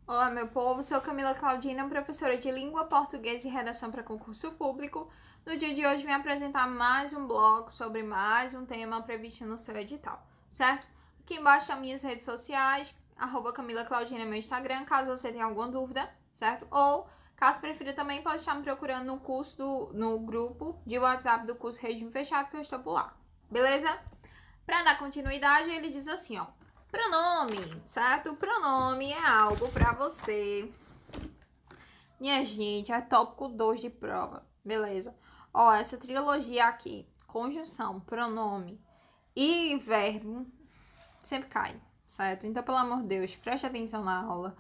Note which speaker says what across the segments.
Speaker 1: Olá, meu povo, sou Camila Claudina, professora de Língua Portuguesa e Redação para Concurso Público. No dia de hoje, vim apresentar mais um bloco sobre mais um tema previsto no seu edital, certo? Aqui embaixo estão minhas redes sociais, @Camila Claudina, meu Instagram, caso você tenha alguma dúvida, certo? Ou, caso prefira, também pode estar me procurando no grupo de WhatsApp do curso Regime Fechado, que eu estou por lá, beleza? Para dar continuidade, ele diz assim, ó. Pronome, certo? Pronome é algo para você. Minha gente, é tópico 2 de prova, beleza? Ó, essa trilogia aqui, conjunção, pronome e verbo, sempre cai, certo? Então, pelo amor de Deus, preste atenção na aula.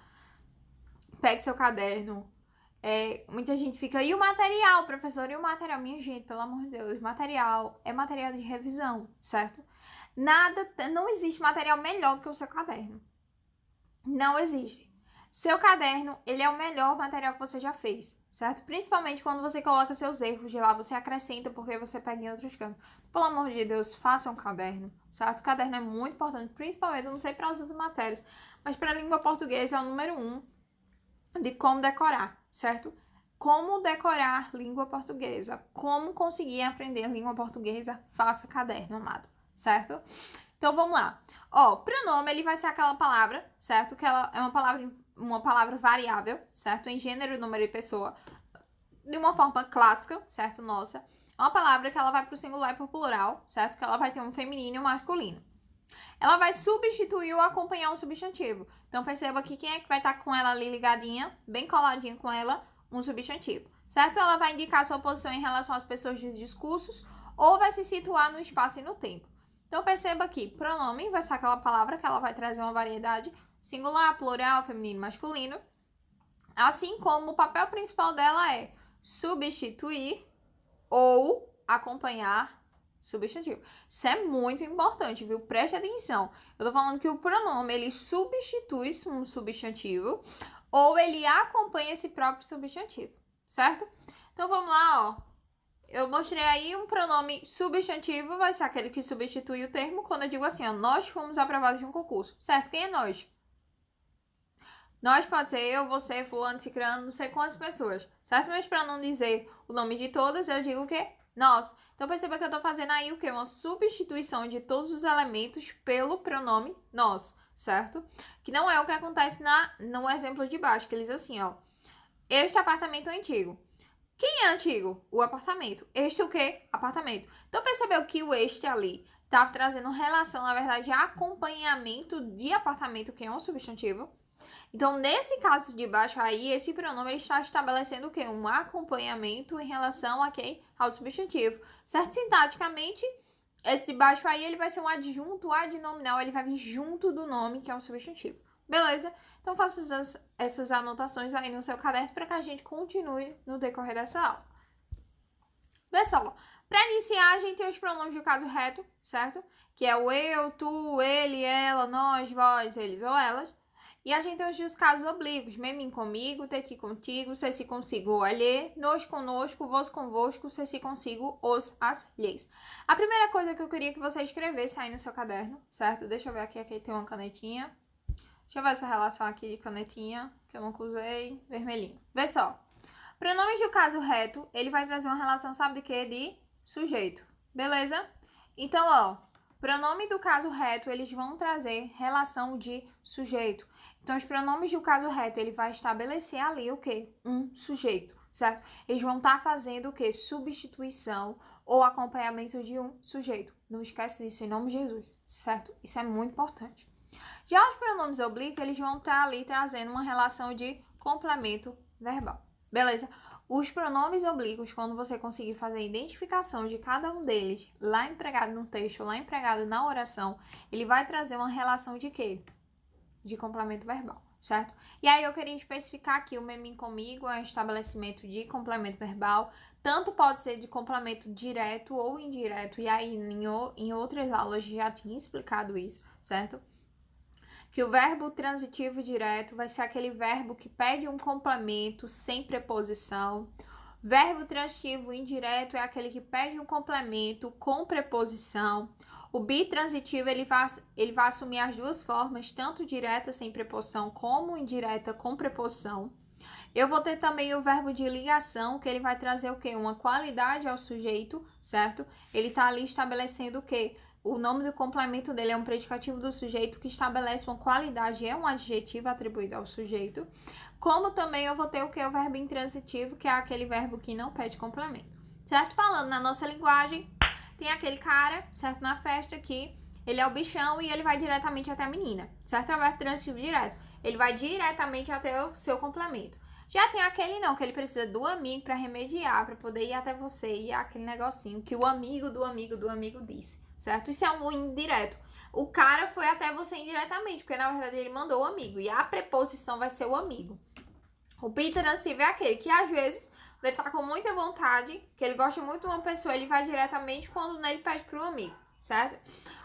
Speaker 1: Pegue seu caderno. Muita gente fica, e o material, professor? E o material? Minha gente, pelo amor de Deus, material é material de revisão, certo? Não existe material melhor do que o seu caderno. Não existe. Seu caderno, ele é o melhor material que você já fez, certo? Principalmente quando você coloca seus erros de lá, você acrescenta porque você pega em outros cantos. Pelo amor de Deus, faça um caderno, certo? O caderno é muito importante, principalmente, eu não sei para as outras matérias, mas para a língua portuguesa é o número 1 de como decorar, certo? Como decorar língua portuguesa, como conseguir aprender língua portuguesa, faça caderno, amado, certo? Então vamos lá. Ó, pronome ele vai ser aquela palavra, certo? Que ela é uma palavra variável, certo? Em gênero, número e pessoa, de uma forma clássica, certo? Nossa. É uma palavra que ela vai pro singular e pro plural, certo? Que ela vai ter um feminino e um masculino. Ela vai substituir ou acompanhar um substantivo. Então perceba que quem é que vai estar com ela ali ligadinha, bem coladinha com ela, um substantivo, certo? Ela vai indicar sua posição em relação às pessoas dos discursos ou vai se situar no espaço e no tempo. Então perceba que pronome vai ser aquela palavra que ela vai trazer uma variedade singular, plural, feminino, masculino. Assim como o papel principal dela é substituir ou acompanhar substantivo. Isso é muito importante, viu? Preste atenção. Eu tô falando que o pronome, ele substitui um substantivo ou ele acompanha esse próprio substantivo, certo? Então vamos lá, ó. Eu mostrei aí um pronome substantivo, vai ser aquele que substitui o termo quando eu digo assim, ó, nós fomos aprovados de um concurso, certo? Quem é nós? Nós pode ser eu, você, fulano, cicrano, não sei quantas pessoas, certo? Mas para não dizer o nome de todas, eu digo o quê? Nós. Então perceba que eu tô fazendo aí o quê? Uma substituição de todos os elementos pelo pronome nós, certo? Que não é o que acontece no exemplo de baixo, que eles assim, ó. Este apartamento é antigo. Quem é antigo? O apartamento. Este o quê? Apartamento. Então percebeu que o este ali tá trazendo relação, na verdade, acompanhamento de apartamento, que é um substantivo. Então, nesse caso de baixo aí, esse pronome ele está estabelecendo o quê? Um acompanhamento em relação a quem? Ao substantivo. Certo? Sintaticamente, esse de baixo aí ele vai ser um adjunto adnominal, ele vai vir junto do nome, que é um substantivo. Beleza? Então, faça essas anotações aí no seu caderno para que a gente continue no decorrer dessa aula. Pessoal, para iniciar, a gente tem os pronomes do caso reto, certo? Que é o eu, tu, ele, ela, nós, vós, eles ou elas. E a gente tem os casos oblíquos, mim comigo, ter que contigo, se se consigo, alhe, nós conosco, vos convosco, se se consigo, os, as, lhes. A primeira coisa que eu queria que você escrevesse aí no seu caderno, certo? Deixa eu ver aqui tem uma canetinha. Deixa eu ver essa relação aqui de canetinha, que eu nunca usei, vermelhinho. Vê só. Pronomes do caso reto, ele vai trazer uma relação, sabe de quê? De sujeito. Beleza? Então, ó, pronome do caso reto, eles vão trazer relação de sujeito. Então, os pronomes do caso reto, ele vai estabelecer ali o quê? Um sujeito, certo? Eles vão estar fazendo o quê? Substituição ou acompanhamento de um sujeito. Não esquece disso, em nome de Jesus, certo? Isso é muito importante. Já os pronomes oblíquos, eles vão estar ali trazendo uma relação de complemento verbal. Beleza? Os pronomes oblíquos, quando você conseguir fazer a identificação de cada um deles, lá empregado no texto, lá empregado na oração, ele vai trazer uma relação de quê? De complemento verbal, certo? E aí eu queria especificar aqui o mim comigo é um estabelecimento de complemento verbal, tanto pode ser de complemento direto ou indireto, e aí em outras aulas já tinha explicado isso, certo? Que o verbo transitivo direto vai ser aquele verbo que pede um complemento sem preposição. Verbo transitivo indireto é aquele que pede um complemento com preposição. O bitransitivo, ele vai assumir as duas formas, tanto direta sem preposição, como indireta com preposição. Eu vou ter também o verbo de ligação, que ele vai trazer o quê? Uma qualidade ao sujeito, certo? Ele tá ali estabelecendo o quê? O nome do complemento dele é um predicativo do sujeito que estabelece uma qualidade, é um adjetivo atribuído ao sujeito. Como também eu vou ter o quê? O verbo intransitivo, que é aquele verbo que não pede complemento, certo? Falando na nossa linguagem, tem aquele cara, certo? Na festa que ele é o bichão e ele vai diretamente até a menina, certo? É o verbo transitivo direto. Ele vai diretamente até o seu complemento. Já tem aquele não, que ele precisa do amigo para remediar, para poder ir até você, e aquele negocinho que o amigo do amigo do amigo disse, certo? Isso é um indireto. O cara foi até você indiretamente, porque na verdade ele mandou o amigo, e a preposição vai ser o amigo. O bitransitivo é aquele que às vezes ele tá com muita vontade, que ele gosta muito de uma pessoa, ele vai diretamente quando ele pede pro amigo, certo?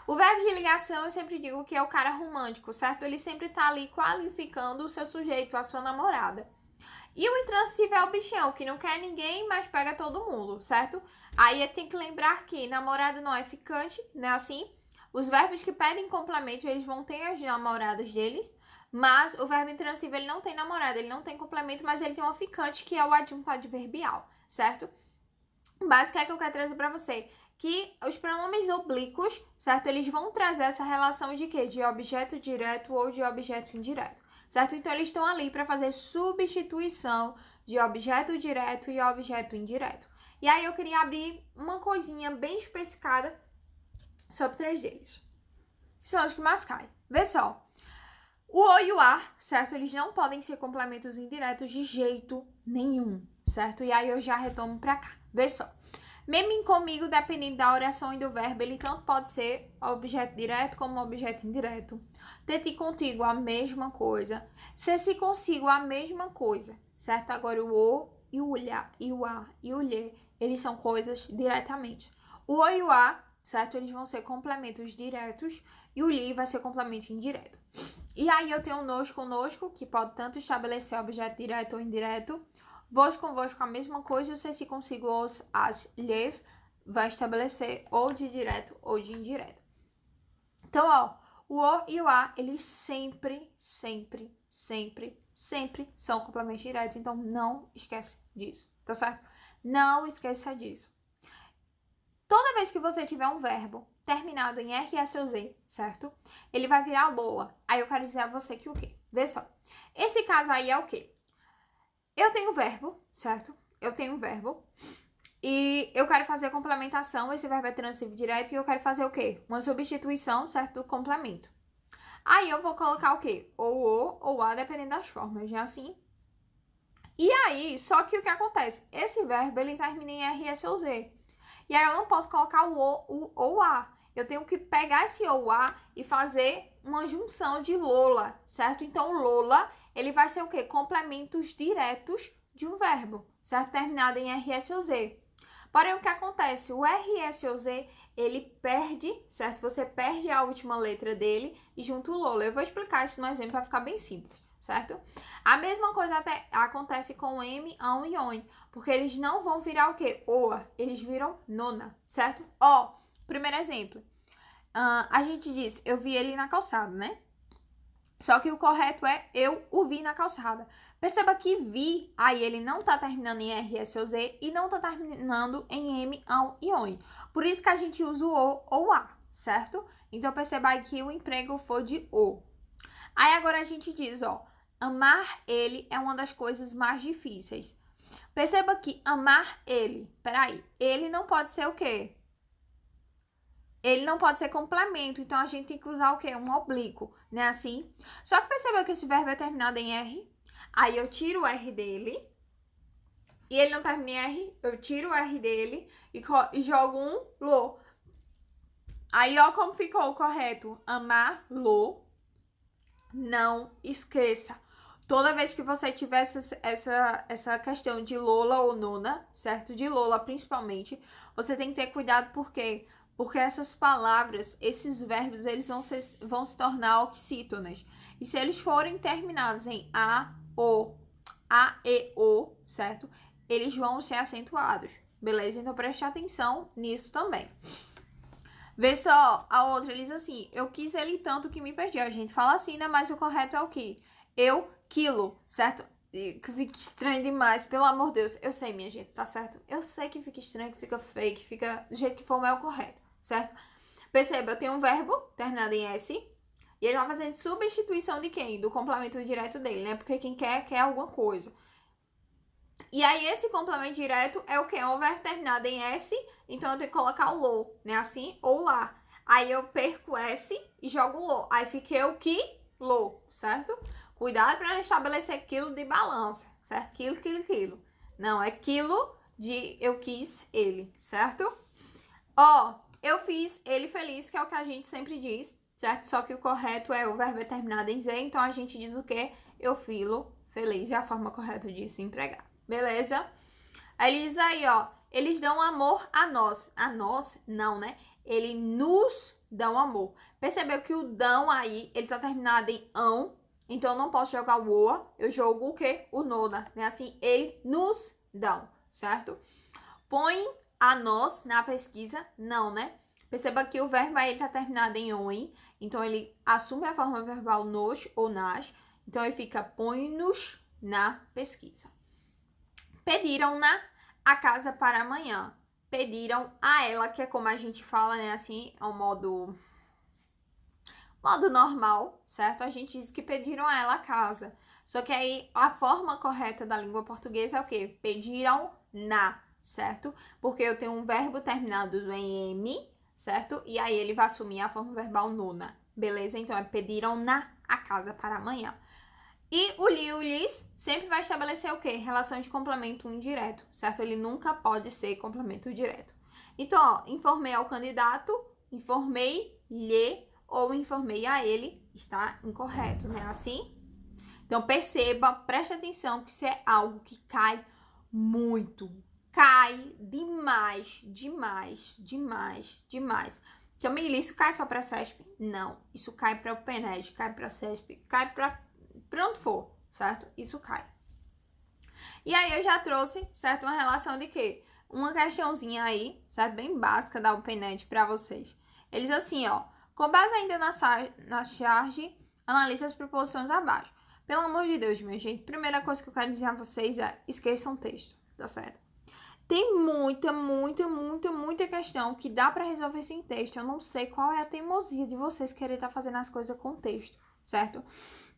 Speaker 1: O verbo de ligação, eu sempre digo que é o cara romântico, certo? Ele sempre tá ali qualificando o seu sujeito, a sua namorada. E o intransitivo é o bichão, que não quer ninguém, mas pega todo mundo, certo? Aí tem que lembrar que namorado não é ficante, né? Assim, os verbos que pedem complemento, eles vão ter as namoradas deles, mas o verbo intransitivo, ele não tem namorada, ele não tem complemento, mas ele tem uma ficante, que é o adjunto adverbial, certo? Básico é que eu quero trazer pra você que os pronomes oblíquos, certo? Eles vão trazer essa relação de quê? De objeto direto ou de objeto indireto, certo? Então, eles estão ali para fazer substituição de objeto direto e objeto indireto. E aí, eu queria abrir uma coisinha bem especificada sobre 3 deles, que são os que mais caem. Vê só. O o e o a, certo? Eles não podem ser complementos indiretos de jeito nenhum, certo? E aí, eu já retomo para cá. Vê só. Mesmo comigo, dependendo da oração e do verbo, ele tanto pode ser objeto direto como objeto indireto. Ter ti contigo, a mesma coisa. Ser se consigo, a mesma coisa, certo? Agora, o e o olhar, e o a e o lhe, eles são coisas diretamente. O e o a, certo? Eles vão ser complementos diretos e o lhe vai ser complemento indireto. E aí, eu tenho o nos conosco, que pode tanto estabelecer objeto direto ou indireto. Vos convosco a mesma coisa, eu sei se consigo os, as, lhes, vai estabelecer ou de direto ou de indireto. Então, ó, o e o a, eles sempre são complementos diretos, então não esquece disso, tá certo? Não esqueça disso. Toda vez que você tiver um verbo terminado em RS ou Z, certo? Ele vai virar Lola. Aí eu quero dizer a você que o quê? Vê só. Esse caso aí é o quê? Eu tenho verbo, certo? Eu tenho um verbo e eu quero fazer a complementação, esse verbo é transitivo direto, e eu quero fazer o quê? Uma substituição, certo? Do complemento. Aí eu vou colocar o quê? Ou o ou a, dependendo das formas, né? Assim. E aí, só que o que acontece? Esse verbo, ele termina em RS ou Z. E aí eu não posso colocar o ou a. Eu tenho que pegar esse ou a e fazer uma junção de Lola, certo? Então, Lola, ele vai ser o quê? Complementos diretos de um verbo, certo? Terminado em RS ou Z. Porém, o que acontece? O RS ou Z, ele perde, certo? Você perde a última letra dele e junto o Lola. Eu vou explicar isso no exemplo para ficar bem simples, certo? A mesma coisa até acontece com M, ão e on, porque eles não vão virar o quê? Oa, eles viram nona, certo? Ó, primeiro exemplo. A gente diz, eu vi ele na calçada, né? Só que o correto é eu o vi na calçada. Perceba que vi, aí ele não tá terminando em RS ou Z e não tá terminando em M, ão e on. Por isso que a gente usa o ou a, certo? Então perceba aí que o emprego foi de o. Aí agora a gente diz, ó, amar ele é uma das coisas mais difíceis. Perceba que amar ele, peraí, ele não pode ser o quê? Ele não pode ser complemento, então a gente tem que usar o quê? Um oblíquo, né? Assim. Só que percebeu que esse verbo é terminado em R. Aí eu tiro o R dele. E ele não termina em R. Eu tiro o R dele e jogo um lo. Aí, ó, como ficou o correto. Amar-lo. Não esqueça. Toda vez que você tiver essa questão de Lola ou nona, certo? De Lola, principalmente, você tem que ter cuidado, por quê? Porque essas palavras, esses verbos, eles vão se tornar oxítonas. E se eles forem terminados em a, e, o, certo? Eles vão ser acentuados, beleza? Então, preste atenção nisso também. Vê só, a outra, ele diz assim, eu quis ele tanto que me perdi. A gente fala assim, né? Mas o correto é o quê? Eu quilo, certo? Que fica estranho demais, pelo amor de Deus. Eu sei, minha gente, tá certo? Eu sei que fica estranho, que fica feio, que fica do jeito que for, mas é o correto, certo? Perceba, eu tenho um verbo terminado em S e ele vai fazer substituição de quem? Do complemento direto dele, né? Porque quem quer alguma coisa. E aí, esse complemento direto é o quê? É um verbo terminado em S, então eu tenho que colocar o lo, né? Assim, ou lá. Aí eu perco S e jogo lo. Aí fica eu que lo, certo? Cuidado para não estabelecer quilo de balança, certo? Quilo. Não, é quilo de eu quis ele, certo? Ó, eu fiz ele feliz, que é o que a gente sempre diz, certo? Só que o correto é o verbo terminado em Z, então a gente diz o quê? Eu filo feliz, é a forma correta de se empregar. Beleza? Aí ele diz aí, ó, eles dão amor a nós. A nós? Não, né? Eles nos dão amor. Percebeu que o dão aí, ele tá terminado em ão, então eu não posso jogar o oa, eu jogo o quê? O noda, né? Assim, eles nos dão, certo? Põe a nós na pesquisa, não, né? Perceba que o verbo aí tá terminado em on, então ele assume a forma verbal nos ou nas, então ele fica põe-nos na pesquisa. Pediram-na a casa para amanhã. Pediram a ela, que é como a gente fala, né? Assim, é um modo normal, certo? A gente diz que pediram a ela a casa. Só que aí a forma correta da língua portuguesa é o quê? Pediram na, certo? Porque eu tenho um verbo terminado em M, certo? E aí ele vai assumir a forma verbal nona, beleza? Então é pediram na a casa para amanhã. E o li e o lis sempre vai estabelecer o quê? Relação de complemento indireto, certo? Ele nunca pode ser complemento direto. Então, ó, informei ao candidato, informei-lhe ou informei a ele, está incorreto, né? Assim? Então, perceba, preste atenção que isso é algo que cai muito. Cai demais. Camila, isso cai só para CESP? Não, isso cai para o PENED, cai para CESP, cai para onde for, certo? Isso cai. E aí eu já trouxe, certo? Uma relação de quê? Uma questãozinha aí, certo? Bem básica da UPNet para vocês. Eles assim, ó. Com base ainda na charge, analise as proposições abaixo. Pelo amor de Deus, minha gente. Primeira coisa que eu quero dizer a vocês é esqueçam o texto, tá certo? Tem muita questão que dá para resolver sem texto. Eu não sei qual é a teimosia de vocês querer estar fazendo as coisas com texto, certo?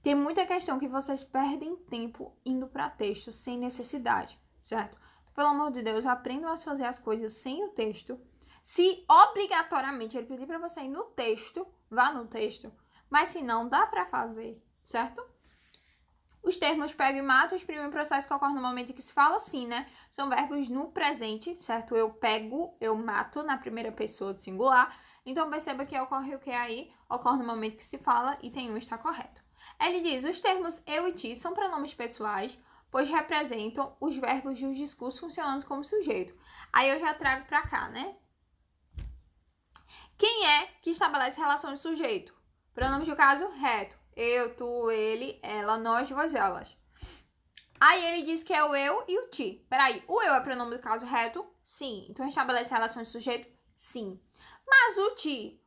Speaker 1: Tem muita questão que vocês perdem tempo indo para texto sem necessidade, certo? Então, pelo amor de Deus, aprendam a fazer as coisas sem o texto. Se obrigatoriamente ele pedir para você ir no texto, vá no texto. Mas se não, dá para fazer, certo? Os termos pego e mato, os primeiros processos que ocorrem no momento em que se fala sim, né? São verbos no presente, certo? Eu pego, eu mato na primeira pessoa do singular. Então, perceba que ocorre o que aí? Ocorre no momento que se fala e tem um está correto. Ele diz, os termos eu e ti são pronomes pessoais, pois representam os verbos de um discurso funcionando como sujeito. Aí eu já trago para cá, né? Quem é que estabelece relação de sujeito? Pronomes do caso, reto. Eu, tu, ele, ela, nós, vós, elas. Aí ele diz que é o eu e o ti. Peraí, o eu é pronome do caso reto? Sim. Então estabelece relação de sujeito? Sim. Mas o ti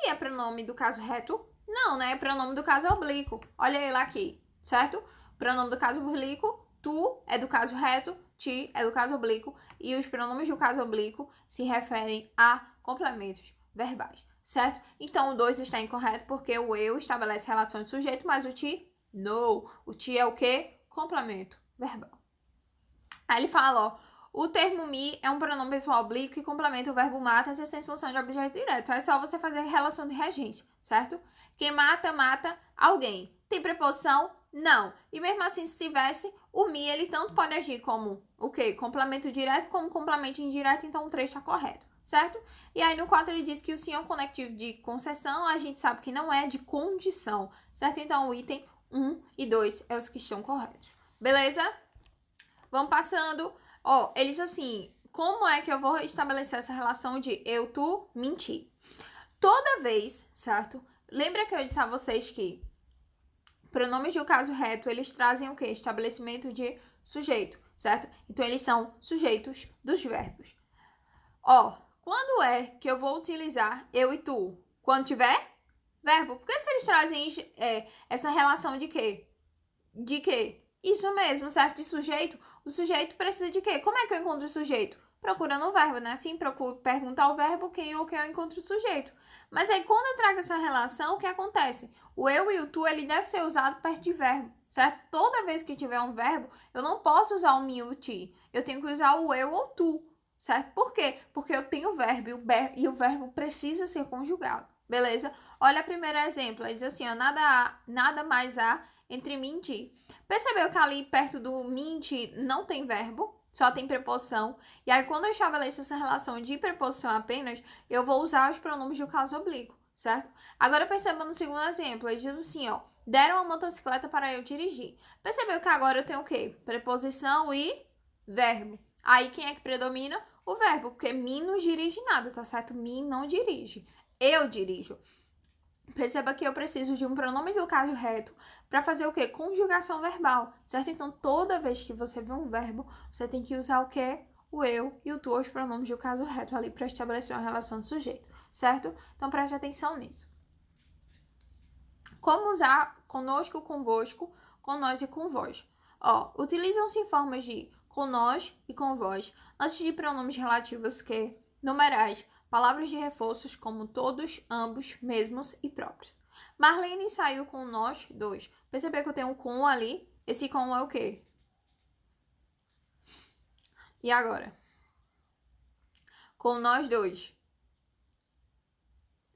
Speaker 1: é pronome do caso reto? Não, né? É pronome do caso oblíquo. Olha ele aqui, certo? Pronome do caso oblíquo, tu é do caso reto, ti é do caso oblíquo. E os pronomes do caso oblíquo se referem a complementos verbais, certo? Então, o 2 está incorreto porque o eu estabelece relação de sujeito, mas o ti, não. O ti é o quê? Complemento verbal. Aí ele fala, ó, o termo me é um pronome pessoal oblíquo que complementa o verbo mata sem função de objeto direto. É só você fazer relação de regência, certo? Quem mata, mata alguém. Tem preposição? Não. E mesmo assim, se tivesse, o me, ele tanto pode agir como o quê? Complemento direto como complemento indireto, então o 3 está correto, certo? E aí no 4 ele diz que o sim é um conectivo de concessão, a gente sabe que não é de condição, certo? Então o item 1 e 2 é os que estão corretos. Beleza? Vamos passando. Ó, ele diz assim, como é que eu vou estabelecer essa relação de eu, tu, mentir? Toda vez, certo? Lembra que eu disse a vocês que pronomes do caso reto, eles trazem o quê? Estabelecimento de sujeito, certo? Então, eles são sujeitos dos verbos. Ó, Quando é que eu vou utilizar eu e tu? Quando tiver verbo. Porque se eles trazem essa relação de quê? De quê? Isso mesmo, certo? De sujeito. O sujeito precisa de quê? Como é que eu encontro o sujeito? Procurando o verbo, né? Assim, perguntar ao verbo quem ou quem eu encontro o sujeito. Mas aí, quando eu trago essa relação, o que acontece? O eu e o tu, ele deve ser usado perto de verbo, certo? Toda vez que tiver um verbo, eu não posso usar o me e o ti. Eu tenho que usar o eu ou tu, certo? Por quê? Porque eu tenho o verbo e o verbo precisa ser conjugado, beleza? Olha o primeiro exemplo, ele diz assim, ó, nada mais há entre mim e ti. Percebeu que ali perto do mim e ti não tem verbo? Só tem preposição. E aí, quando eu estabeleço essa relação de preposição apenas, eu vou usar os pronomes do caso oblíquo, certo? Agora, perceba no segundo exemplo, ele diz assim, ó, deram uma motocicleta para eu dirigir. Percebeu que agora eu tenho o quê? Preposição e verbo. Aí, quem é que predomina? O verbo, porque mim não dirige nada, tá certo? Mim não dirige. Eu dirijo. Perceba que eu preciso de um pronome do caso reto para fazer o quê? Conjugação verbal, certo? Então, toda vez que você vê um verbo, você tem que usar o quê? O eu e o tu, os pronomes do caso reto ali para estabelecer uma relação de sujeito, certo? Então, preste atenção nisso. Como usar conosco, convosco, com nós e com vós? Ó, utilizam-se formas de com nós e com vós, antes de pronomes relativos que, numerais, palavras de reforços como todos, ambos, mesmos e próprios. Marlene saiu com nós dois. Percebeu que eu tenho um com ali? Esse com é o quê? E agora? Com nós dois.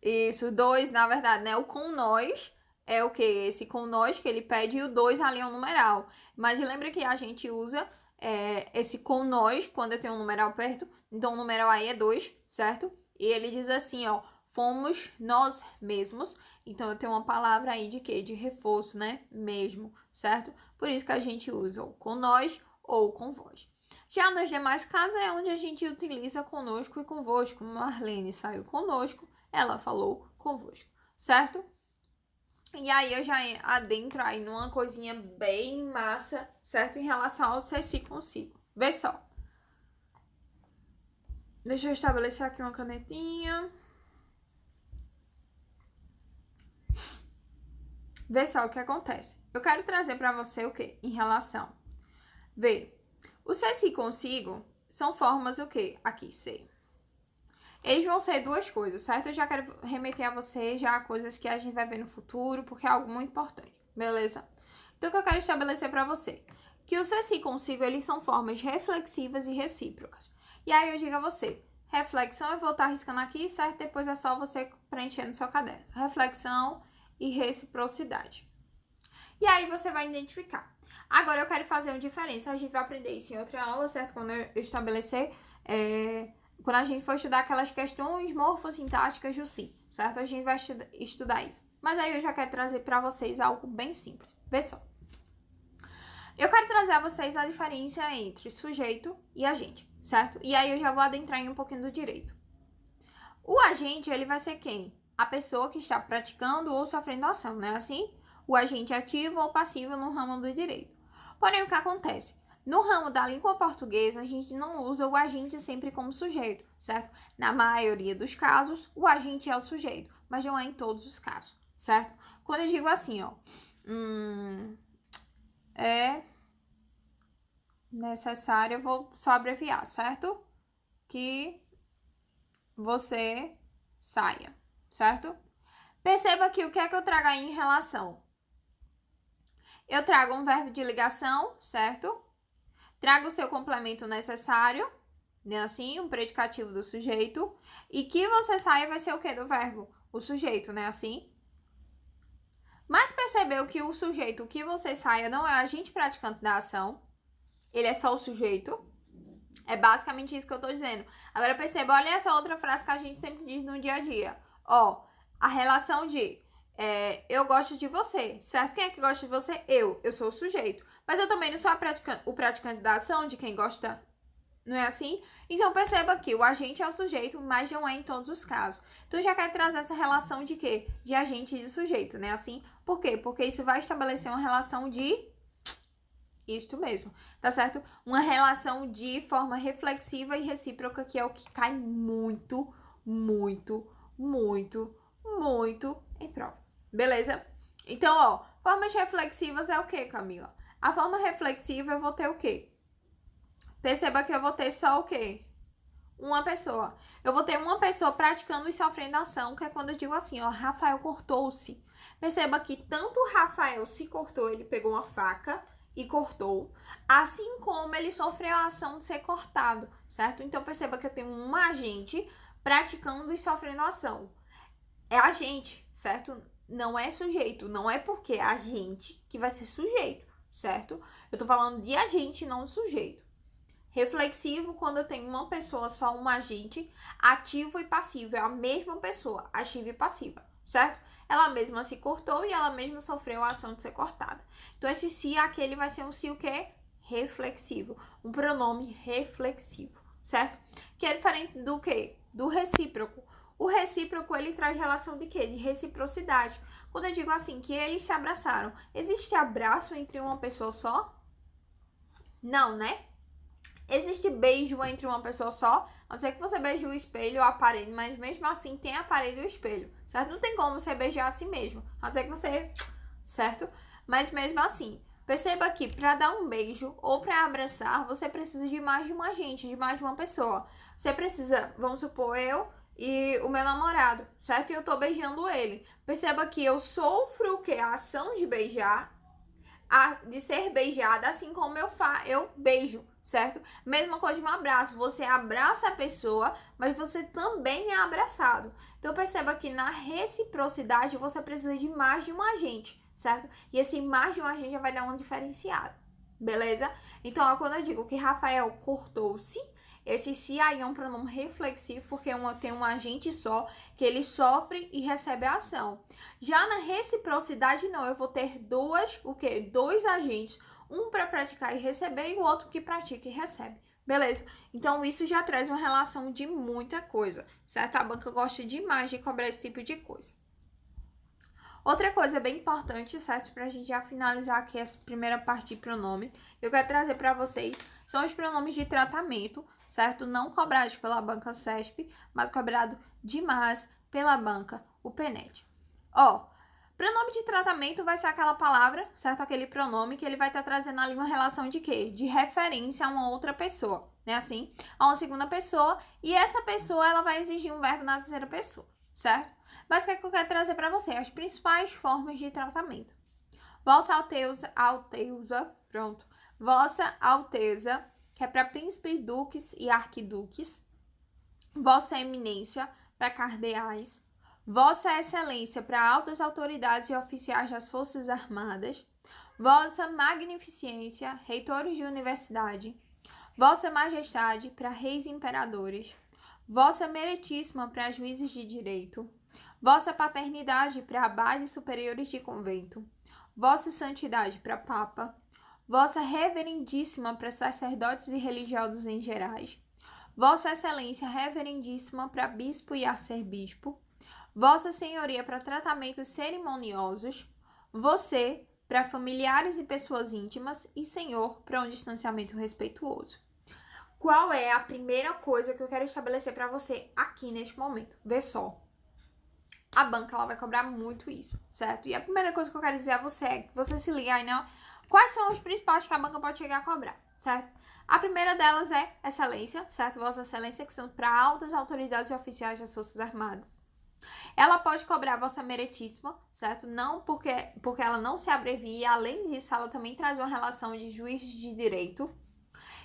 Speaker 1: Isso, dois, na verdade, né? O com nós é o quê? Esse com nós que ele pede e o dois ali é um numeral. Mas lembra que a gente usa esse com nós quando eu tenho um numeral perto. Então, o numeral aí é 2, certo? E ele diz assim, ó, fomos nós mesmos. Então, eu tenho uma palavra aí de quê? De reforço, né? Mesmo, certo? Por isso que a gente usa o com nós ou com vós. Já nos demais casos é onde a gente utiliza conosco e convosco. Marlene saiu conosco, ela falou convosco, certo? E aí eu já adentro aí numa coisinha bem massa, certo? Em relação ao ser se consigo. Vê só. Deixa eu estabelecer aqui uma canetinha. Vê só o que acontece. Eu quero trazer para você o quê? Em relação. Vê. O ser se consigo são formas o quê? Aqui, ser. Eles vão ser duas coisas, certo? Eu já quero remeter a você já a coisas que a gente vai ver no futuro, porque é algo muito importante, beleza? Então, o que eu quero estabelecer para você? Que o ser se consigo, eles são formas reflexivas e recíprocas. E aí eu digo a você, reflexão, eu vou estar riscando aqui, certo? Depois é só você preencher no seu caderno. Reflexão e reciprocidade. E aí você vai identificar. Agora eu quero fazer uma diferença. A gente vai aprender isso em outra aula, certo? Quando eu estabelecer... Quando a gente for estudar aquelas questões morfossintáticas do sim, certo? A gente vai estudar isso. Mas aí eu já quero trazer para vocês algo bem simples. Vê só. Eu quero trazer a vocês a diferença entre sujeito e agente, certo? E aí eu já vou adentrar em um pouquinho do direito. O agente, ele vai ser quem? A pessoa que está praticando ou sofrendo ação, né? Assim, o agente ativo ou passivo no ramo do direito. Porém, o que acontece? No ramo da língua portuguesa, a gente não usa o agente sempre como sujeito, certo? Na maioria dos casos, o agente é o sujeito, mas não é em todos os casos, certo? Quando eu digo assim, ó, é necessário, eu vou só abreviar, certo? Que você saia, certo? Perceba que o que é que eu trago aí em relação? Eu trago um verbo de ligação, certo? Trago o seu complemento necessário, né? Assim, um predicativo do sujeito. E que você saia vai ser o que do verbo? O sujeito, né? Assim. Mas percebeu que o sujeito, o que você saia, não é o agente praticante da ação. Ele é só o sujeito. É basicamente isso que eu tô dizendo. Agora perceba, olha essa outra frase que a gente sempre diz no dia a dia. Ó, a relação de eu gosto de você, certo? Quem é que gosta de você? Eu sou o sujeito. Mas eu também não sou o praticante da ação de quem gosta, não é assim? Então perceba que o agente é o sujeito, mas não é em todos os casos. Então já quer trazer essa relação de quê? De agente e de sujeito, né? Assim, por quê? Porque isso vai estabelecer uma relação de Isto mesmo, tá certo? Uma relação de forma reflexiva e recíproca, que é o que cai muito, muito, muito, muito em prova. Beleza? Então, ó, formas reflexivas é o que, Camila? A forma reflexiva eu vou ter o quê? Perceba que eu vou ter só o quê? Uma pessoa. Eu vou ter uma pessoa praticando e sofrendo ação, que é quando eu digo assim, ó, Rafael cortou-se. Perceba que tanto o Rafael se cortou, ele pegou uma faca e cortou, assim como ele sofreu a ação de ser cortado, certo? Então perceba que eu tenho um agente praticando e sofrendo ação. É agente, certo? Não é sujeito. Não é porque é agente que vai ser sujeito, certo? Eu tô falando de agente, não de sujeito. Reflexivo, quando eu tenho uma pessoa só, um agente. Ativo e passivo, é a mesma pessoa, ativa e passiva, certo? Ela mesma se cortou e ela mesma sofreu a ação de ser cortada. Então, esse se aquele vai ser um se o quê? Reflexivo. Um pronome reflexivo, certo? Que é diferente do quê? Do recíproco. O recíproco, ele traz relação de quê? De reciprocidade. Quando eu digo assim, que eles se abraçaram, existe abraço entre uma pessoa só? Não, né? Existe beijo entre uma pessoa só, a não ser que você beije o espelho ou a parede, mas mesmo assim tem a parede e o espelho, certo? Não tem como você beijar a si mesmo, a não ser que você, certo? Mas mesmo assim, perceba que para dar um beijo ou para abraçar, você precisa de mais de um agente, de mais de uma pessoa. Você precisa, vamos supor, eu e o meu namorado, certo? E eu tô beijando ele. Perceba que eu sofro o quê? A ação de beijar, de ser beijada, assim como eu beijo, certo? Mesma coisa de um abraço, você abraça a pessoa, mas você também é abraçado. Então perceba que na reciprocidade você precisa de mais de um agente, certo? E esse mais de um agente já vai dar uma diferenciada, beleza? Então, ó, quando eu digo que Rafael cortou-se, esse se aí é um pronome reflexivo, porque tem um agente só, que ele sofre e recebe a ação. Já na reciprocidade, não, eu vou ter dois agentes, um para praticar e receber e o outro que pratica e recebe. Beleza? Então, isso já traz uma relação de muita coisa, certo? A banca gosta demais de cobrar esse tipo de coisa. Outra coisa bem importante, certo? Pra gente já finalizar aqui essa primeira parte de pronome, eu quero trazer para vocês são os pronomes de tratamento, certo? Não cobrados pela banca CESP, mas cobrado demais pela banca UPENET. Ó, pronome de tratamento vai ser aquela palavra, certo? Aquele pronome que ele vai estar trazendo ali uma relação de quê? De referência a uma outra pessoa, né? Assim, a uma segunda pessoa, e essa pessoa, ela vai exigir um verbo na terceira pessoa, certo? Mas o que é que eu quero trazer para você? As principais formas de tratamento. Vossa Alteza, pronto. Vossa Alteza, que é para príncipes, duques e arquiduques. Vossa Eminência, para cardeais. Vossa Excelência, para altas autoridades e oficiais das Forças Armadas. Vossa Magnificência, reitores de universidade. Vossa Majestade, para reis e imperadores. Vossa Meretíssima, para juízes de direito. Vossa Paternidade, para abades superiores de convento. Vossa Santidade, para Papa. Vossa Reverendíssima, para sacerdotes e religiosos em gerais. Vossa Excelência Reverendíssima, para bispo e arcebispo. Vossa Senhoria, para tratamentos cerimoniosos. Você, para familiares e pessoas íntimas. E Senhor, para um distanciamento respeituoso. Qual é a primeira coisa que eu quero estabelecer para você aqui neste momento? Vê só. A banca, ela vai cobrar muito isso, certo? E a primeira coisa que eu quero dizer a você é que você se liga aí, não? Quais são os principais que a banca pode chegar a cobrar, certo? A primeira delas é excelência, certo? Vossa Excelência, que são para altas autoridades e oficiais das Forças Armadas. Ela pode cobrar Vossa Meretíssima, certo? Não porque ela não se abrevia, além disso, ela também traz uma relação de juiz de direito.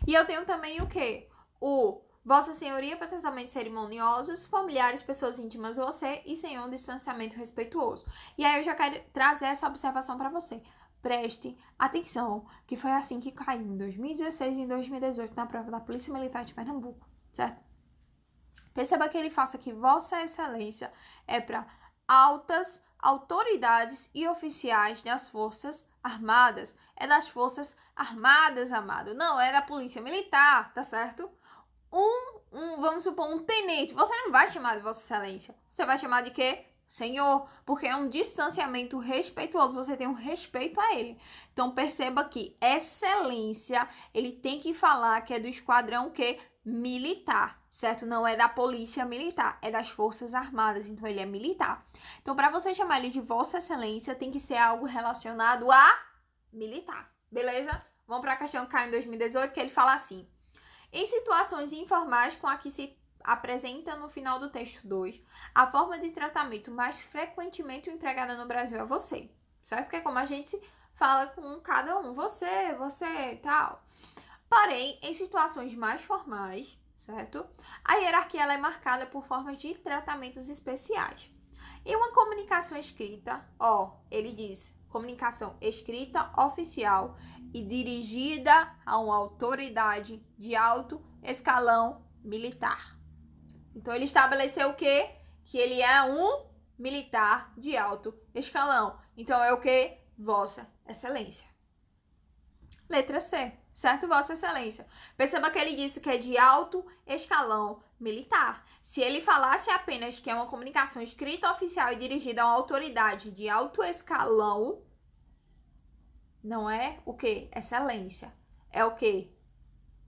Speaker 1: E eu tenho também o quê? O Vossa Senhoria para tratamentos cerimoniosos, familiares, pessoas íntimas, você e Senhor, um distanciamento respeituoso. E aí eu já quero trazer essa observação para você. Preste atenção, que foi assim que caiu em 2016 e em 2018 na prova da Polícia Militar de Pernambuco, certo? Perceba que ele faça que Vossa Excelência é para altas autoridades e oficiais das Forças Armadas. É das Forças Armadas, amado. Não é da Polícia Militar, tá certo? Vamos supor, um tenente. Você não vai chamar de Vossa Excelência. Você vai chamar de quê? Senhor, porque é um distanciamento respeituoso, você tem um respeito a ele. Então perceba que excelência, ele tem que falar que é do esquadrão que militar, certo? Não é da polícia militar, é das Forças Armadas, então ele é militar. Então para você chamar ele de Vossa Excelência, tem que ser algo relacionado a militar, beleza? Vamos para a questão que caiu em 2018, que ele fala assim: em situações informais com a que se apresenta no final do texto 2, a forma de tratamento mais frequentemente empregada no Brasil é você, certo? Que é como a gente fala com cada um, você, tal. Porém, em situações mais formais, certo? A hierarquia ela é marcada por formas de tratamentos especiais. Em uma comunicação escrita, ele diz comunicação escrita oficial e dirigida a uma autoridade de alto escalão militar. Então, ele estabeleceu o quê? Que ele é um militar de alto escalão. Então, é o quê? Vossa Excelência. Letra C, certo? Vossa Excelência. Perceba que ele disse que é de alto escalão militar. Se ele falasse apenas que é uma comunicação escrita oficial e dirigida a uma autoridade de alto escalão, não é o quê? Excelência. É o quê?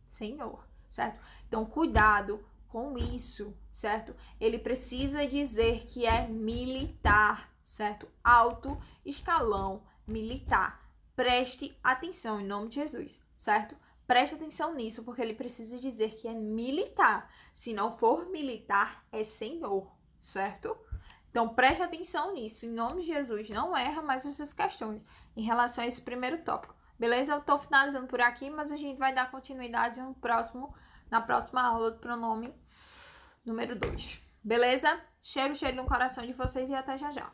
Speaker 1: Senhor, certo? Então, cuidado com isso, certo? Ele precisa dizer que é militar, certo? Alto escalão militar. Preste atenção em nome de Jesus, certo? Preste atenção nisso, porque ele precisa dizer que é militar. Se não for militar, é senhor, certo? Então, preste atenção nisso. Em nome de Jesus, não erra mais essas questões em relação a esse primeiro tópico. Beleza? Eu tô finalizando por aqui, mas a gente vai dar continuidade na próxima aula do pronome número 2. Beleza? Cheiro no coração de vocês e até já já.